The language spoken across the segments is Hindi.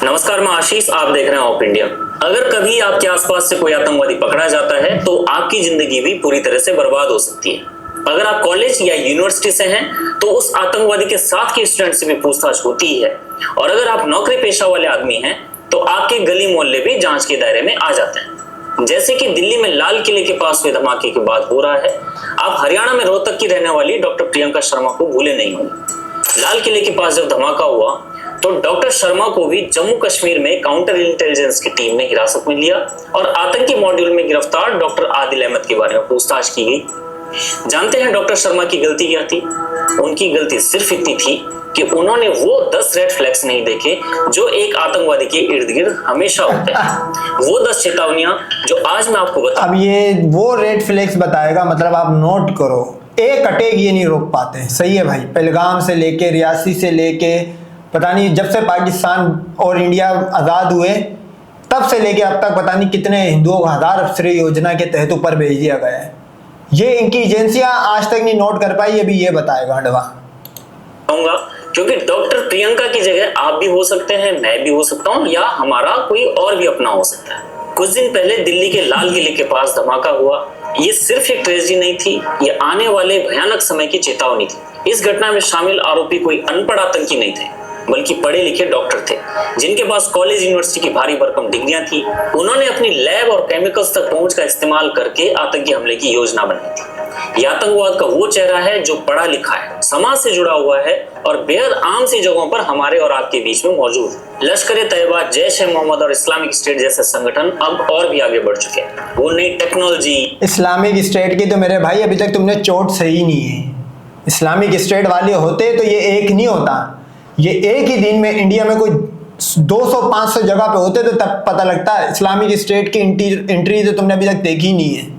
नमस्कार, मैं आशीष, आप देख रहे हैं ऑफ इंडिया। अगर कभी आपके आसपास से कोई आतंकवादी पकड़ा जाता है तो आपकी जिंदगी भी पूरी तरह से बर्बाद हो सकती है। अगर आप कॉलेज या यूनिवर्सिटी से हैं तो उस आतंकवादी के साथ के स्टूडेंट से भी पूछताछ होती ही है। और अगर आप नौकरी पेशा वाले आदमी हैं तो आपके गली मोहल्ले भी जांच के दायरे में आ जाते हैं। जैसे कि दिल्ली में लाल किले के पास हुए धमाके की बात हो रहा है। आप हरियाणा में रोहतक की रहने वाली डॉक्टर प्रियंका शर्मा को भूले नहीं होंगे। लाल किले के पास जब धमाका हुआ तो डॉक्टर शर्मा को भी जम्मू कश्मीर में काउंटर इंटेलिजेंस की टीम ने हिरासत में लिया और आतंकी मॉड्यूल में गिरफ्तार डॉक्टर आदिल अहमद के बारे में पूछताछ की गई। जानते हैं डॉक्टर शर्मा की गलती क्या थी? उनकी गलती सिर्फ इतनी थी कि उन्होंने वो 10 रेड फ्लैग्स नहीं देखे जो एक आतंकवादी के इर्द गिर्द हमेशा होते हैं। वो 10 चेतावनियां जो आज मैं आपको बता। अब ये वो रेड फ्लैग्स बताएगा, मतलब आप नोट करो, एक अटैक ये नहीं रोक पाते। सही है भाई, पहलगाम से लेके रियासी से लेके पता नहीं जब से पाकिस्तान और इंडिया आज़ाद हुए तब से लेके अब तक पता नहीं कितने हिंदुओं को 1000 अफसर योजना के तहत ऊपर भेज दिया गया है। ये इनकी एजेंसियां आज तक नहीं नोट कर पाई, अभी ये बताएगा हंडवा। क्योंकि डॉक्टर प्रियंका की जगह आप भी हो सकते हैं, मैं भी हो सकता हूँ, या हमारा कोई और भी अपना हो सकता है। कुछ दिन पहले दिल्ली के लाल किले के पास धमाका हुआ। ये सिर्फ एक ट्रेजेडी नहीं थी, ये आने वाले भयानक समय की चेतावनी थी। इस घटना में शामिल आरोपी कोई अनपढ़ आतंकी नहीं थे, बल्कि पढ़े लिखे डॉक्टर थे जिनके पास कॉलेज यूनिवर्सिटी की भारी भरकम डिग्रियां थी। उन्होंने अपनी लैब और केमिकल्स तक पहुंच का इस्तेमाल करके आतंकी हमले की योजना बनाई थी। यह आतंकवाद का वो चेहरा है जो पढ़ा लिखा है, समाज से जुड़ा हुआ है और बेहद आम सी जगहों पर हमारे और आपके बीच में मौजूद है। लश्कर-ए-तैयबा, जैश-ए-मोहम्मद और इस्लामिक स्टेट जैसे संगठन अब और भी आगे बढ़ चुके हैं। वो नई टेक्नोलॉजी। इस्लामिक स्टेट की तो मेरे भाई अभी तक तुमने चोट सही नहीं है। इस्लामिक स्टेट वाले होते तो ये एक नहीं होता। ये एक ही दिन में इंडिया में कोई 200-500 जगह पे होते तो तब पता लगता। इस्लामिक स्टेट की एंट्री तो तुमने अभी तक देखी नहीं है।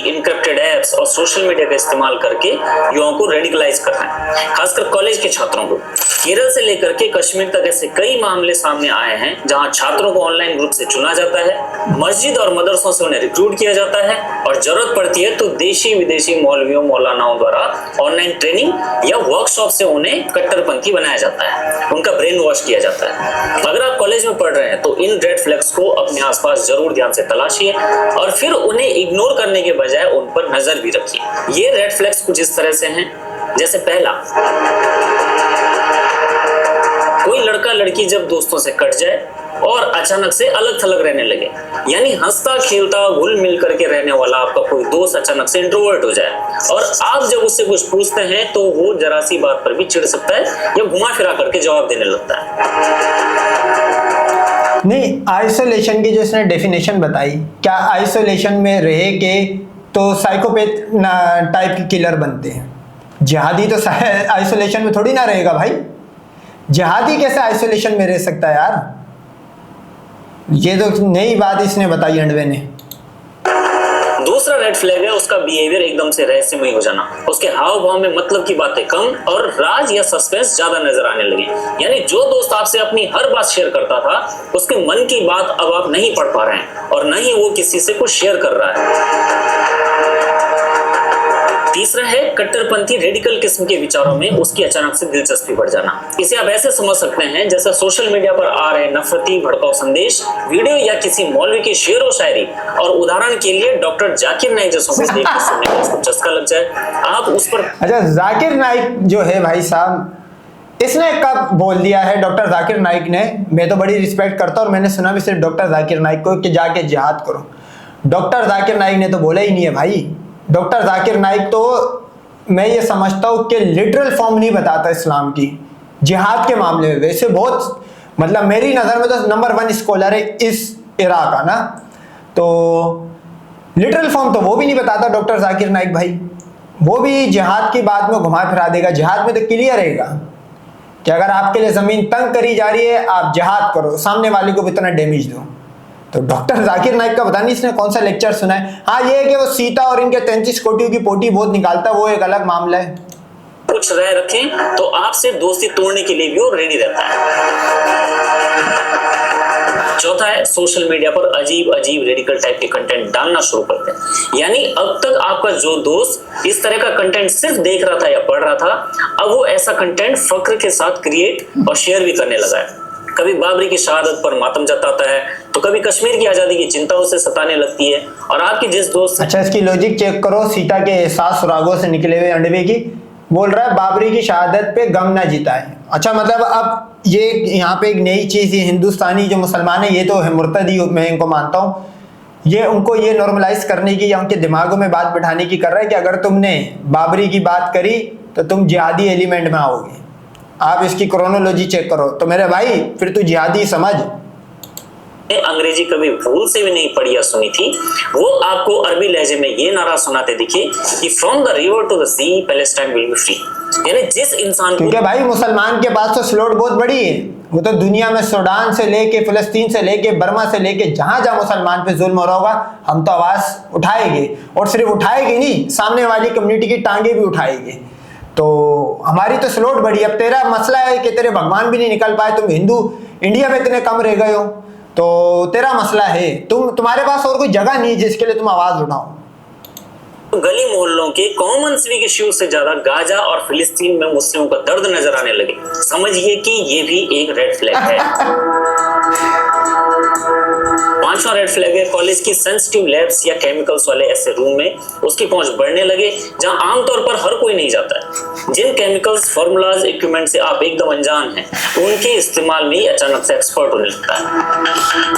इनक्रिप्टेड ऐप्स और सोशल मीडिया का इस्तेमाल करके युवाओं को रेडिकलाइज कर रहे हैं, खासकर कॉलेज के छात्रों को। केरल से लेकर के कश्मीर तक ऐसे कई मामले सामने आए हैं जहां छात्रों को ऑनलाइन ग्रुप से चुना जाता है, मस्जिद और मदरसों से उन्हें रिक्रूट किया जाता है और जरूरत पड़ती है तो देशी विदेशी मौलवियों मौलानाओं द्वारा ऑनलाइन ट्रेनिंग या वर्कशॉप से उन्हें कट्टरपंथी बनाया जाता है, उनका ब्रेन वॉश किया जाता है। अगर आप कॉलेज में पढ़ रहे हैं तो इन रेड फ्लैग्स को अपने आसपास जरूर ध्यान से तलाशिए और फिर उन्हें इग्नोर करने के बजाय उन पर नजर भी रखिए। ये रेड फ्लैग्स कुछ इस तरह से हैं, जैसे पहला, कोई लड़का लड़की जब दोस्तों से कट जाए और अचानक से अलग थलग रहने लगे, यानी हंसता खेलता घुल मिल करके रहने वाला आपका कोई दोस्त अचानक से इंट्रोवर्ट हो जाए और आप जब उससे कुछ पूछते हैं तो वो जरा सी बात पर भी चिढ़ सकता है या घुमा फिरा करके जवाब देने लगता है। नहीं, आइसोलेशन की जो इसने डेफिनेशन बताई, क्या आइसोलेशन में रह के तो साइकोपैथ टाइप के किलर बनते हैं? जिहादी तो आइसोलेशन में थोड़ी ना रहेगा भाई। जिहादी कैसे आइसोलेशन में रह सकता है यार? ये तो नई बात इसने बताई अंडवे ने। दूसरा रेड फ्लैग है उसका बिहेवियर एकदम से रहस्यमय हो जाना। उसके हाव भाव में मतलब की बातें कम और राज या सस्पेंस ज्यादा नजर आने लगे। यानी जो दोस्त आपसे अपनी हर बात शेयर करता था उसके मन की बात अब आप नहीं पढ़ पा रहे हैं और न ही वो किसी से कुछ शेयर कर रहा है। तीसरा है कट्टरपंथी रेडिकल किस्म के विचारों में उसकी अचानक से दिलचस्पी बढ़ जाना। इसे आप ऐसे समझ सकते हैं जैसे सोशल मीडिया पर आ रहे नफरती भड़काऊ संदेश, वीडियो या किसी मौलवी की शेर व शायरी, और उदाहरण के लिए डॉक्टर जाकिर नाइक जैसों को देखकर सुनने का उसको चस्का लग जाए, आप उस पर। अच्छा, जाकिर नाइक जो है भाई साहब, इसने कब बोल दिया है डॉक्टर जाकिर नाइक ने? मैं तो बड़ी रिस्पेक्ट करता हूँ और मैंने सुना भी सिर्फ डॉक्टर जाकिर नाइक को कि जाके जिहाद करो। डॉक्टर जाकिर नाइक ने तो बोला ही नहीं है भाई। डॉक्टर जाकिर नाइक तो मैं ये समझता हूँ कि लिटरल फॉर्म नहीं बताता इस्लाम की जिहाद के मामले में। वैसे बहुत, मतलब मेरी नज़र में तो नंबर 1 स्कॉलर है इस इरा का ना, तो लिटरल फॉर्म तो वो भी नहीं बताता डॉक्टर जाकिर नाइक भाई। वो भी जिहाद की बात में घुमा फिरा देगा। जिहाद में तो क्लियर रहेगा कि अगर आपके लिए ज़मीन तंग करी जा रही है आप जिहाद करो, सामने वाले को भी इतना डैमेज दो। तो डॉक्टर जाकिर नाइक का पता नहीं इसने कौन सा लेक्चर सुना है। हाँ, ये है कि वो सीता और इनके 33 कोटियों की पोटी बहुत निकालता है, वो एक अलग मामला है। कुछ राय रखें तो आपसे दोस्ती तोड़ने के लिए भी वो रेडी रहता है। चौथा है सोशल मीडिया पर अजीब अजीब रेडिकल टाइप के कंटेंट डालना शुरू करते हैं। यानी अब तक आपका जो दोस्त इस तरह का कंटेंट सिर्फ देख रहा था या पढ़ रहा था, अब वो ऐसा कंटेंट फक्र के साथ क्रिएट और शेयर भी करने लगा है। कभी बाबरी की शहादत पर मातम जताता है, तो कभी कश्मीर की आजादी की चिंता उसे सताने लगती है। और आपके जिस दोस्त अच्छा, इसकी लॉजिक चेक करो। सीता के 7 सुरागों से निकले हुए अंडवे की बोल रहा है बाबरी की शहादत पे गम ना जिताए। अच्छा, मतलब अब ये यहाँ पे एक नई चीज, ये हिंदुस्तानी जो मुसलमान है ये तो है मुर्तदी, मैं इनको मानता हूँ, ये उनको ये नॉर्मलाइज करने की या उनके दिमागों में बात बिठाने की कर रहा है कि अगर तुमने बाबरी की बात करी तो तुम जिहादी एलिमेंट में आओगे। आप इसकी क्रोनोलॉजी चेक करो तो मेरे भाई फिर तू जिहादी समझ। अंग्रेजी कभी भूल से भी नहीं पढ़ी या सुनी थी, वो आपको अरबी लहजे में ये नारा सुनाते दिखे कि from the river to the sea Palestine will be free. यानी जिस इंसान को, क्योंकि भाई मुसलमान के पास तो स्लॉट बहुत बड़ी है, वो तो दुनिया में सूडान से लेके फिलिस्तीन से लेके बर्मा से लेके जहां जहां मुसलमान पे जुल्म हो रहा होगा हम तो आवाज उठाएंगे। और सिर्फ उठाएंगे नहीं, सामने वाली कम्युनिटी की टांगे भी उठाएंगे। तो हमारी तो स्लॉट बड़ी। अब तेरा मसला है कि तेरे भगवान भी नहीं निकल पाए, तुम हिंदू इंडिया में इतने कम रह गए हो, तो तेरा मसला है। तुम्हारे पास और कोई जगह नहीं जिसके लिए तुम आवाज उठाओ। गली मोहल्लों के कॉमन सिविक इश्यूज से ज्यादा गाजा और फिलिस्तीन में मुस्लिमों का दर्द नजर आने लगे, समझिए कि ये भी एक रेड फ्लैग है। 5वां रेड फ्लैग है कॉलेज की सेंसिटिव लैब्स या केमिकल्स वाले ऐसे रूम में उसकी पहुंच बढ़ने लगे जहां आमतौर पर हर कोई नहीं जाता है। जिन केमिकल्स, फॉर्मूलाज, इक्विपमेंट से आप एकदम अनजान हैं, उनके इस्तेमाल में ही अचानक से एक्सपर्ट होने लगता है।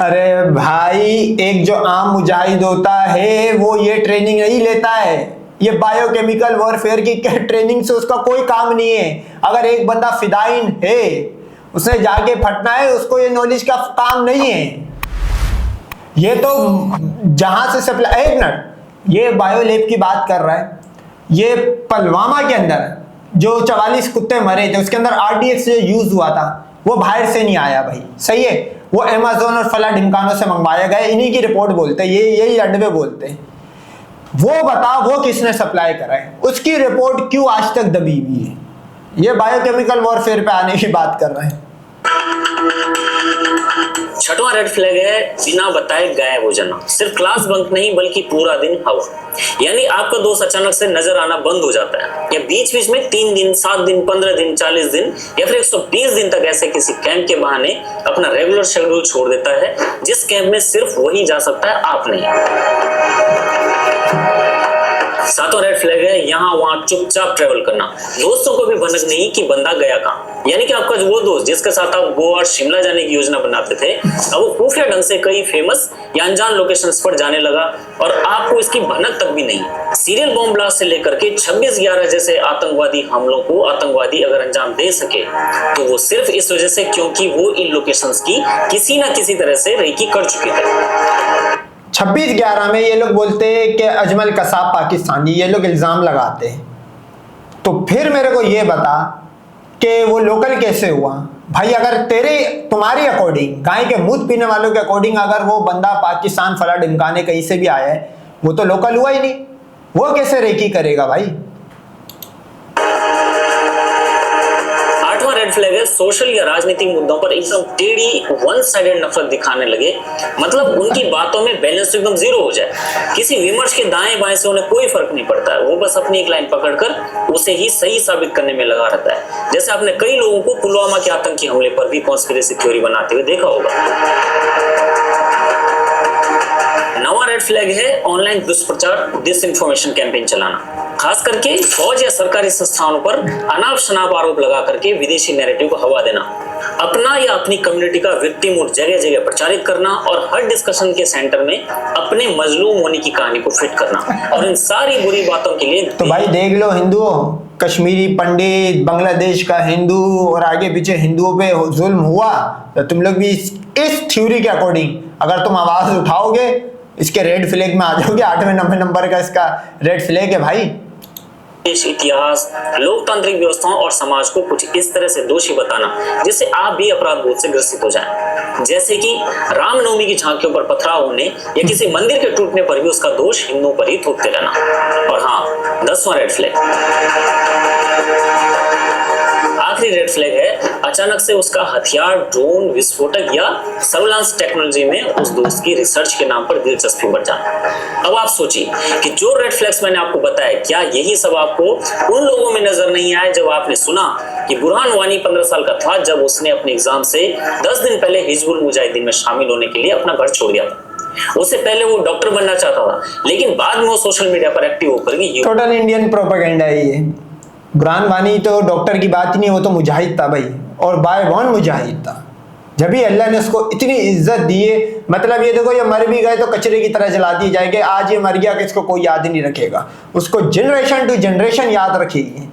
अरे भाई, एक जो आम मुजाहिद होता है वो ये ट्रेनिंग नहीं लेता है। ये बायोकेमिकल वॉरफेयर की ट्रेनिंग से उसका कोई काम नहीं है। अगर एक बंदा फिदाइन है, उसने जाके फटना है, उसको ये नॉलेज का काम नहीं है। ये तो जहां से सप्लाई, एक मिनट, ये बायो लैब की बात कर रहा है। ये पुलवामा के अंदर जो 44 कुत्ते मरे थे उसके अंदर RDX जो यूज हुआ था वो बाहर से नहीं आया भाई, सही है। वो अमेज़न और फला ढिमकानों से मंगवाया गया, इन्हीं की रिपोर्ट बोलते हैं, यही अड्डे बोलते हैं। वो बता वो किसने सप्लाई करा है, उसकी रिपोर्ट क्यों आज तक दबी हुई है। ये बायोकेमिकल वॉरफेयर पे आने की बात कर रहे हैं। 6वां रेड फ्लैग है बिना बताए गायब हो जाना। सिर्फ क्लास बंक नहीं बल्कि पूरा दिन हवा, यानी आपका दोस्त अचानक से नजर आना बंद हो जाता है, या बीच बीच में 3 दिन, 7 दिन, 15 दिन, 40 दिन या फिर 120 दिन तक ऐसे किसी कैंप के बहाने अपना रेगुलर शेड्यूल छोड़ देता है, जिस कैंप में सिर्फ वही जा सकता है, आप नहीं। 7वां रेड फ्लैग है यहाँ वहां चुपचाप ट्रेवल करना। दोस्तों को भी भनक नहीं कि बंदा गया कहाँ। यानी कि आपका वो दोस्त जिसके साथ आप गोवा और शिमला जाने की योजना बनाते थे, अब वो खुफिया ढंग से कई फेमस या अनजान लोकेशंस पर जाने लगा और आपको इसकी भनक तक भी नहीं। सीरियल बॉम्ब ब्लास्ट से लेकर के 26/11 जैसे आतंकवादी हमलों को आतंकवादी अगर अंजाम दे सके तो वो सिर्फ इस वजह से क्योंकि वो इन लोकेशंस की किसी ना किसी तरह से रेकी कर चुके थे। 26/11 में ये लोग बोलते हैं कि अजमल कसाब पाकिस्तानी, ये लोग इल्जाम लगाते हैं। तो फिर मेरे को ये बता कि वो लोकल कैसे हुआ भाई। अगर तुम्हारी अकॉर्डिंग, गाय के मूत पीने वालों के अकॉर्डिंग, अगर वो बंदा पाकिस्तान फला ढिमकाने कहीं से भी आया है, वो तो लोकल हुआ ही नहीं, वो कैसे रेकी करेगा भाई। 8वां रेड फ्लैग है सोशल या राजनीतिक मुद्दों पर एकदम टेढ़ी वन साइडेड नफरत दिखाने लगे। मतलब उनकी बातों में बैलेंस एकदम जीरो हो जाए। किसी विमर्श के दाएं बाएं से उन्हें कोई फर्क नहीं पड़ता है, वो बस अपनी एक लाइन पकड़कर उसे ही सही साबित करने में लगा रहता है। जैसे आपने कई लोगों को पुलवामा के आतंकी हमले पर भी कॉन्स्पिरेसी थ्योरी बनाते हुए देखा होगा। 9वां रेड फ्लैग है ऑनलाइन दुष्प्रचार, डिसइंफॉर्मेशन कैंपेन चलाना। खास करके फौज या सरकारी संस्थानों पर अनाप शनाप आरोप लगा करके विदेशी नैरेटिव को हवा देना, अपना या अपनी कम्युनिटी का विक्टिम जगह जगह प्रचारित करना और हर डिस्कशन के सेंटर में अपने मजलूम होने की कहानी को फिट करना। और इन सारी बुरी बातों के लिए तो भाई देख लो, हिंदुओं, कश्मीरी पंडित, बांग्लादेश का हिंदू और आगे पीछे हिंदुओं पे जुल्म हुआ, तो तुम लोग भी इस थ्योरी के अकॉर्डिंग अगर तुम आवाज उठाओगे, इसके रेड फ्लैग में आ जाओगे। 8वें नंबर का इसका रेड फ्लैग है भाई। देश, इतिहास, लोकतांत्रिक व्यवस्थाओं और समाज को कुछ इस तरह से दोषी बताना जिससे आप भी अपराध बोध से ग्रसित हो जाएं। जैसे कि रामनवमी की झांकियों पर पथराव होने या किसी मंदिर के टूटने पर भी उसका दोष हिंदुओं पर ही थोपते रहना। और हाँ, 10वां रेड फ्लैग, आखिरी रेड फ्लैग है अचानक से उसका हथियार, ड्रोन, विस्फोटक या सर्विलांस टेक्नोलॉजी में उस दोस्त की रिसर्च के नाम पर दिलचस्पी बढ़ जाना। अब आप सोचिए कि जो रेड फ्लैग्स मैंने आपको बताया, क्या यही सब आपको उन लोगों में नजर नहीं आए जब आपने सुना कि बुरहान वानी 15 साल का था जब उसने अपने एग्जाम से 10 दिन पहले हिजबुल मुजाहिदीन में शामिल होने के लिए अपना घर छोड़ दिया था। उससे पहले वो डॉक्टर बनना चाहता था, लेकिन बाद में वो सोशल मीडिया पर एक्टिव होकर के टोटल इंडियन प्रोपेगेंडा है ये। बुरहान वानी तो डॉक्टर की बात ही नहीं, वो तो मुजाहिद था भाई, और बाय बॉर्न मुजाहिद था। जब भी अल्लाह ने उसको इतनी इज्जत दी है, मतलब ये देखो, ये मर भी गए तो कचरे की तरह जला दिए जाएंगे। आज ये मर गया कि इसको कोई याद ही नहीं रखेगा, उसको जनरेशन टू जनरेशन याद रखेगी।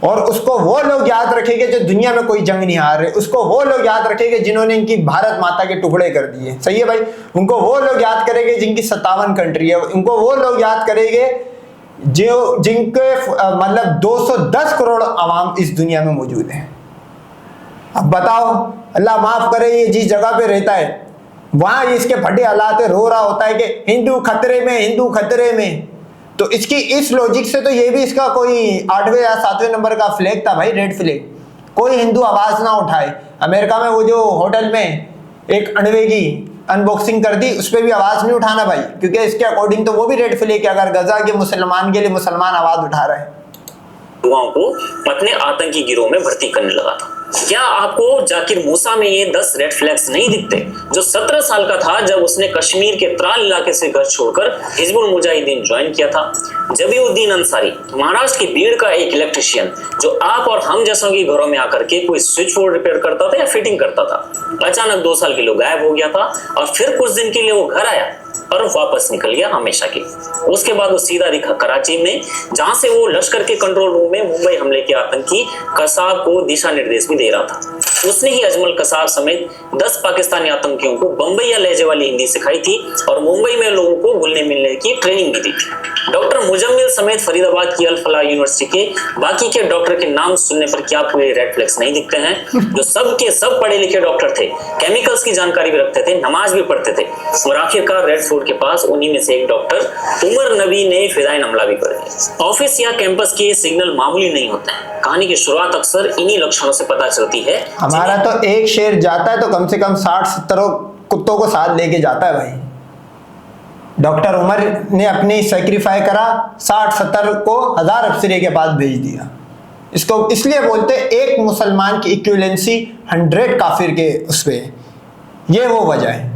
और उसको वो लोग याद रखेंगे जो दुनिया में कोई जंग नहीं हार रहे, उसको वो लोग याद रखेंगे जिन्होंने इनकी भारत माता के टुकड़े कर दिए। सही है भाई, उनको वो लोग याद करेंगे जिनकी 57 कंट्री है, उनको वो लोग याद करेंगे जो जिनके मतलब 210 करोड़ आवाम इस दुनिया में मौजूद है। अब बताओ, अल्लाह माफ करे, ये जिस जगह पे रहता है वहां इसके फटे हालात रो रहा होता है कि हिंदू खतरे में, हिंदू खतरे में। तो इसकी इस लॉजिक से तो ये भी इसका कोई 8वें या 7वें नंबर का फ्लैग था भाई, रेड फ्लैग। कोई हिंदू आवाज ना उठाए। अमेरिका में वो जो होटल में एक अणवे की अनबॉक्सिंग कर दी, उस पर भी आवाज नहीं उठाना भाई, क्योंकि इसके अकॉर्डिंग तो वो भी रेड फ्लैग है अगर गजा के मुसलमान के लिए मुसलमान आवाज उठा रहे हैं। युवाओं को अपने आतंकी गिरोह में भर्ती करने लगा था। क्या आपको जाकिर मूसा में ये 10 रेड फ्लैग्स नहीं दिखते, जो 17 साल का था जब उसने कश्मीर के त्राल इलाके से घर छोड़कर हिजबुल मुजाहिदीन ज्वाइन किया था? जबीउद्दीन अंसारी, महाराष्ट्र की भीड़ का एक इलेक्ट्रिशियन, जो आप और हम जैसों के घरों में आकर के कोई स्विच बोर्ड रिपेयर करता था या फिटिंग करता था, अचानक 2 साल के लिए गायब हो गया था और फिर कुछ दिन के लिए वो घर आया और वापस निकल गया हमेशा के। उसके बाद वो सीधा दिखा कराची में, जहां से वो लश्कर के कंट्रोल रूम में मुंबई हमले के आतंकी कसाब को दिशा निर्देश भी दे रहा था। उसने ही अजमल कसाब समेत 10 पाकिस्तानी आतंकियों को बंबई या लहजे वाली हिंदी सिखाई थी और मुंबई में लोगों को घुलने मिलने की ट्रेनिंग भी दी थी। डॉक्टर मुजम्मिल समेत फरीदाबाद की अल फलाह यूनिवर्सिटी के बाकी के डॉक्टर के नाम सुनने पर क्या आपको ये रेड फ्लैग्स नहीं दिखते हैं? जो सब के सब पढ़े लिखे डॉक्टर थे, केमिकल्स की जानकारी भी रखते थे, नमाज भी पढ़ते थे, और आखिरकार रेड फोर्ट के पास उन्हीं में से एक डॉक्टर उमर नबी ने फिदाइन हमला भी कर दिया। ऑफिस या कैंपस के सिग्नल मामूली नहीं होते हैं। कहानी की शुरुआत अक्सर इन्हीं लक्षणों से पता चलती है। हमारा तो एक शेर जाता है तो कम से कम 60-70 कुत्तों को साथ लेके जाता है भाई। डॉक्टर उमर ने अपनी सेक्रीफाई करा, 60-70 को 1000 अफसरे के पास भेज दिया। इसको इसलिए बोलते एक मुसलमान की इक्विवेलेंसी 100 काफिर के उस पे, ये वो वजह है।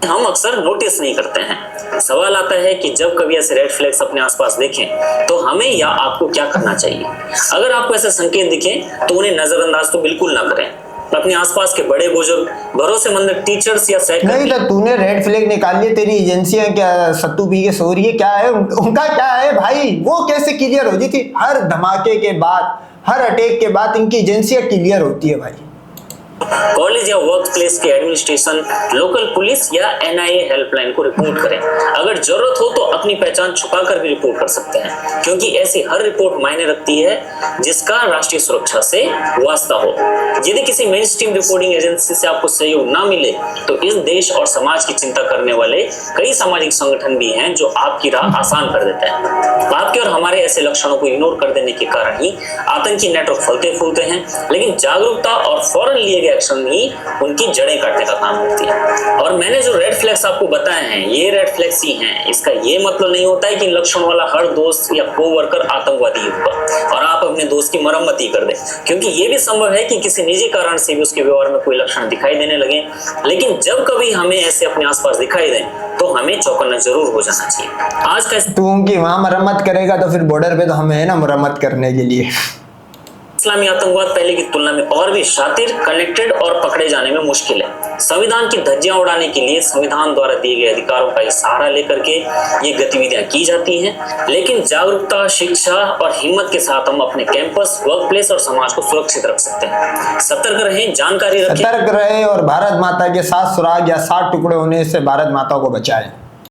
हम अक्सर नोटिस नहीं करते हैं। सवाल आता है कि जब कभी ऐसे रेड फ्लैग्स अपने आसपास देखें तो हमें या आपको क्या करना चाहिए? अगर आपको ऐसे संकेत दिखें तो उन्हें नजरअंदाज तो बिल्कुल ना करें। अपने आसपास के बड़े बुजुर्ग, भरोसेमंद टीचर्स या नहीं तो तूने रेड फ्लैग निकाल लिए, तेरी एजेंसियां क्या सत्तू पी के सो रही है? क्या है उनका क्या है भाई? वो कैसे क्लियर होती थी? हर धमाके के बाद, हर अटैक के बाद इनकी एजेंसियां क्लियर होती है भाई। कॉलेज या वर्क प्लेस के एडमिनिस्ट्रेशन, लोकल पुलिस या एनआईए हेल्पलाइन को रिपोर्ट करें। अगर जरूरत हो तो अपनी पहचान छुपाकर भी रिपोर्ट कर सकते हैं, क्योंकि ऐसी हर रिपोर्ट मायने रखती है जिसका राष्ट्रीय सुरक्षा से वास्ता हो। यदि किसी मेन स्ट्रीम रिपोर्टिंग एजेंसी से आपको सहयोग ना मिले तो इस देश और समाज की चिंता करने वाले कई सामाजिक संगठन भी हैं जो आपकी राह आसान कर देते हैं। आपके और हमारे ऐसे लक्षणों को इग्नोर कर देने के कारण ही आतंकी नेटवर्क फलते फूलते हैं, लेकिन जागरूकता और फौरन लिए एक्शन ही उनकी जड़ें काटने का काम करती है। और मैंने जो रेड फ्लैग्स आपको बताए हैं, ये रेड फ्लैग्स ही हैं। इसका ये मतलब नहीं होता है कि लक्षण वाला हर दोस्त या कोवर्कर आतंकवादी होगा और आप अपने दोस्त की मरम्मत ही कर दें, क्योंकि ये भी संभव है कि किसी निजी कारण से भी उसके व्यवहार में कोई लक्षण दिखाई देने लगे। लेकिन जब कभी हमें ऐसे अपने आसपास दिखाई दें तो हमें चौकन्ना जरूर हो जाना चाहिए। आज का तू उनकी वहां मरम्मत करेगा तो फिर बॉर्डर पे तो हमें है ना मरम्मत करने के लिए। इस्लामी आतंकवाद पहले की तुलना में और भी शातिर, कनेक्टेड और पकड़े जाने में मुश्किल है। संविधान की धज्जियां उड़ाने के लिए संविधान द्वारा दिए गए अधिकारों का सहारा लेकर के ये गतिविधियां की जाती हैं, लेकिन जागरूकता, शिक्षा और हिम्मत के साथ हम अपने कैंपस, वर्क प्लेस और समाज को सुरक्षित रख सकते हैं। सतर्क रहें, जानकारी रखें, सतर्क रहे और भारत माता के 7 सुराग या 7 टुकड़े होने से भारत माता को बचाएं।